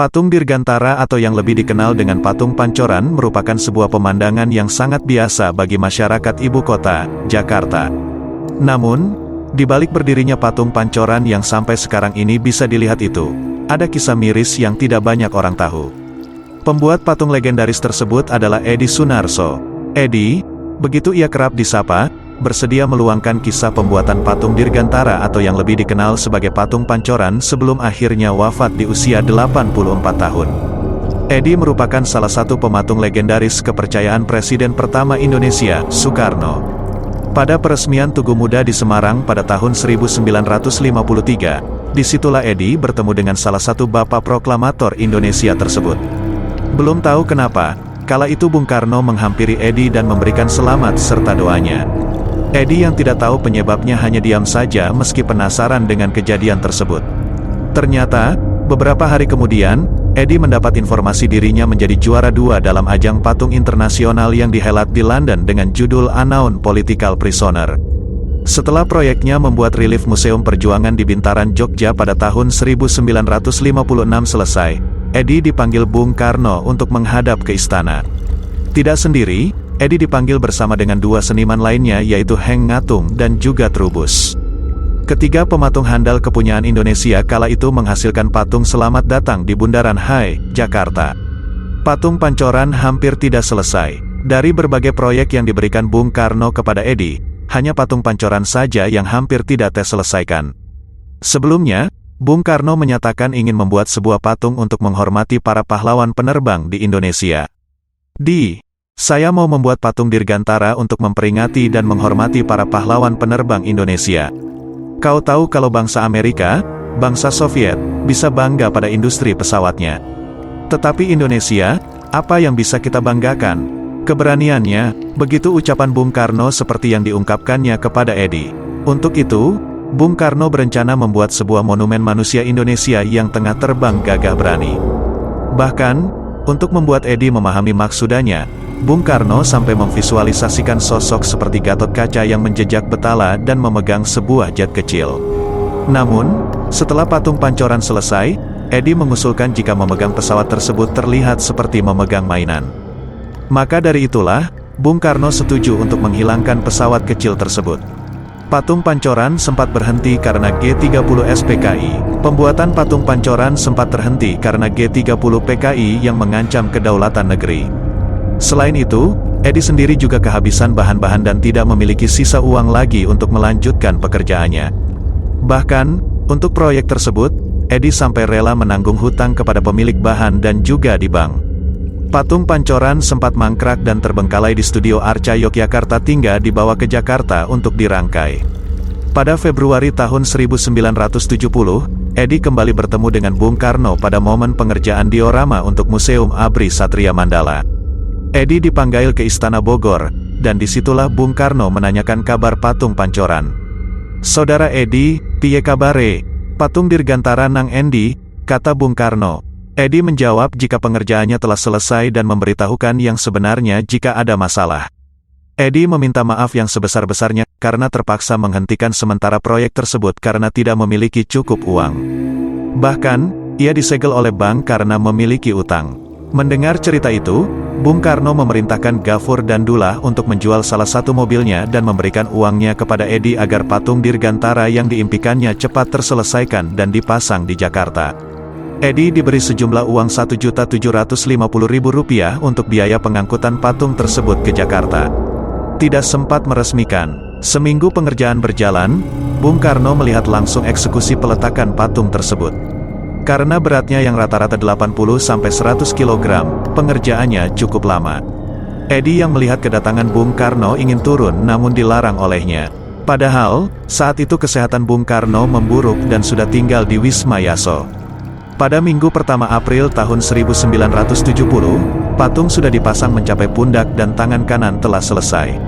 Patung Dirgantara atau yang lebih dikenal dengan Patung Pancoran merupakan sebuah pemandangan yang sangat biasa bagi masyarakat ibu kota, Jakarta. Namun, di balik berdirinya Patung Pancoran yang sampai sekarang ini bisa dilihat itu, ada kisah miris yang tidak banyak orang tahu. Pembuat patung legendaris tersebut adalah Edi Sunarso. Edi, begitu ia kerap disapa, bersedia meluangkan kisah pembuatan patung Dirgantara atau yang lebih dikenal sebagai Patung Pancoran sebelum akhirnya wafat di usia 84 tahun. Edi merupakan salah satu pematung legendaris kepercayaan Presiden pertama Indonesia, Soekarno. Pada peresmian Tugu Muda di Semarang pada tahun 1953, disitulah Edi bertemu dengan salah satu bapak proklamator Indonesia tersebut. Belum tahu kenapa, kala itu Bung Karno menghampiri Edi dan memberikan selamat serta doanya. Edi yang tidak tahu penyebabnya hanya diam saja meski penasaran dengan kejadian tersebut. Ternyata, beberapa hari kemudian, Edi mendapat informasi dirinya menjadi juara 2 dalam ajang patung internasional yang dihelat di London dengan judul Unknown Political Prisoner. Setelah proyeknya membuat relief Museum Perjuangan di Bintaran, Jogja pada tahun 1956 selesai, Edi dipanggil Bung Karno untuk menghadap ke istana. Tidak sendiri, Edi dipanggil bersama dengan dua seniman lainnya yaitu Heng Ngatung dan juga Trubus. Ketiga pematung handal kepunyaan Indonesia kala itu menghasilkan patung Selamat Datang di Bundaran HI, Jakarta. Patung Pancoran hampir tidak selesai. Dari berbagai proyek yang diberikan Bung Karno kepada Edi, hanya patung Pancoran saja yang hampir tidak terselesaikan. Sebelumnya, Bung Karno menyatakan ingin membuat sebuah patung untuk menghormati para pahlawan penerbang di Indonesia. Saya mau membuat patung Dirgantara untuk memperingati dan menghormati para pahlawan penerbang Indonesia. Kau tahu kalau bangsa Amerika, bangsa Soviet, bisa bangga pada industri pesawatnya. Tetapi Indonesia, apa yang bisa kita banggakan? Keberaniannya, begitu ucapan Bung Karno seperti yang diungkapkannya kepada Edi. Untuk itu, Bung Karno berencana membuat sebuah monumen manusia Indonesia yang tengah terbang gagah berani. Bahkan, untuk membuat Edi memahami maksudnya, Bung Karno sampai memvisualisasikan sosok seperti Gatot Kaca yang menjejak betala dan memegang sebuah jet kecil. Namun, setelah patung Pancoran selesai, Edi mengusulkan jika memegang pesawat tersebut terlihat seperti memegang mainan. Maka dari itulah, Bung Karno setuju untuk menghilangkan pesawat kecil tersebut. Patung Pancoran sempat berhenti karena G30 SPKI. Pembuatan patung Pancoran sempat terhenti karena G30 PKI yang mengancam kedaulatan negeri. Selain itu, Edi sendiri juga kehabisan bahan-bahan dan tidak memiliki sisa uang lagi untuk melanjutkan pekerjaannya. Bahkan, untuk proyek tersebut, Edi sampai rela menanggung hutang kepada pemilik bahan dan juga di bank. Patung Pancoran sempat mangkrak dan terbengkalai di studio Arca Yogyakarta hingga dibawa ke Jakarta untuk dirangkai. Pada Februari tahun 1970, Edi kembali bertemu dengan Bung Karno pada momen pengerjaan diorama untuk Museum ABRI Satria Mandala. Edi dipanggil ke Istana Bogor, dan disitulah Bung Karno menanyakan kabar patung Pancoran. "Saudara Edi, piye kabare? Patung Dirgantara nang endi?" kata Bung Karno. Edi menjawab jika pengerjaannya telah selesai dan memberitahukan yang sebenarnya jika ada masalah. Edi meminta maaf yang sebesar-besarnya, karena terpaksa menghentikan sementara proyek tersebut karena tidak memiliki cukup uang. Bahkan, ia disegel oleh bank karena memiliki utang. Mendengar cerita itu, Bung Karno memerintahkan Gafur dan Dullah untuk menjual salah satu mobilnya dan memberikan uangnya kepada Edi agar patung Dirgantara yang diimpikannya cepat terselesaikan dan dipasang di Jakarta. Edi diberi sejumlah uang Rp1.750.000 untuk biaya pengangkutan patung tersebut ke Jakarta. Tidak sempat meresmikan. Seminggu pengerjaan berjalan, Bung Karno melihat langsung eksekusi peletakan patung tersebut. Karena beratnya yang rata-rata 80-100 kg, pengerjaannya cukup lama. Edi yang melihat kedatangan Bung Karno ingin turun namun dilarang olehnya. Padahal, saat itu kesehatan Bung Karno memburuk dan sudah tinggal di Wisma Yaso. Pada minggu pertama April tahun 1970, patung sudah dipasang mencapai pundak dan tangan kanan telah selesai.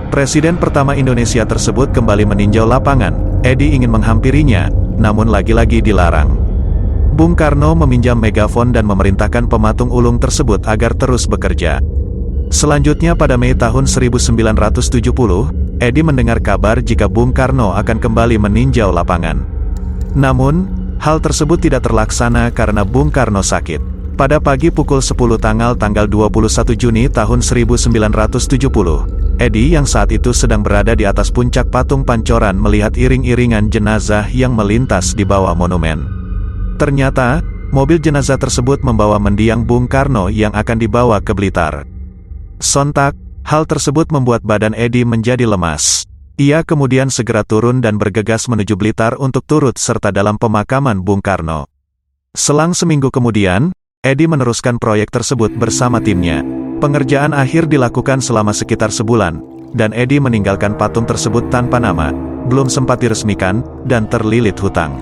Presiden pertama Indonesia tersebut kembali meninjau lapangan. Edi ingin menghampirinya, namun lagi-lagi dilarang. Bung Karno meminjam megafon dan memerintahkan pematung ulung tersebut agar terus bekerja. Selanjutnya pada Mei tahun 1970, Edi mendengar kabar jika Bung Karno akan kembali meninjau lapangan. Namun, Hal tersebut tidak terlaksana karena Bung Karno sakit. Pada pagi pukul 10 tanggal 21 Juni tahun 1970, Edi yang saat itu sedang berada di atas puncak patung Pancoran melihat iring-iringan jenazah yang melintas di bawah monumen. Ternyata, mobil jenazah tersebut membawa mendiang Bung Karno yang akan dibawa ke Blitar. Sontak, hal tersebut membuat badan Edi menjadi lemas. Ia kemudian segera turun dan bergegas menuju Blitar untuk turut serta dalam pemakaman Bung Karno. Selang seminggu kemudian, Edi meneruskan proyek tersebut bersama timnya. Pengerjaan akhir dilakukan selama sekitar sebulan, dan Edi meninggalkan patung tersebut tanpa nama, belum sempat diresmikan, dan terlilit hutang.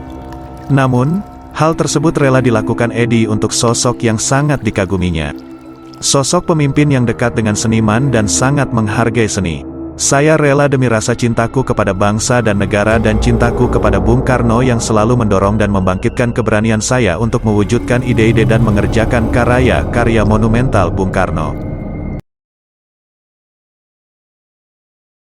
Namun, hal tersebut rela dilakukan Edi untuk sosok yang sangat dikaguminya. Sosok pemimpin yang dekat dengan seniman dan sangat menghargai seni. Saya rela demi rasa cintaku kepada bangsa dan negara dan cintaku kepada Bung Karno yang selalu mendorong dan membangkitkan keberanian saya untuk mewujudkan ide-ide dan mengerjakan karya-karya monumental Bung Karno.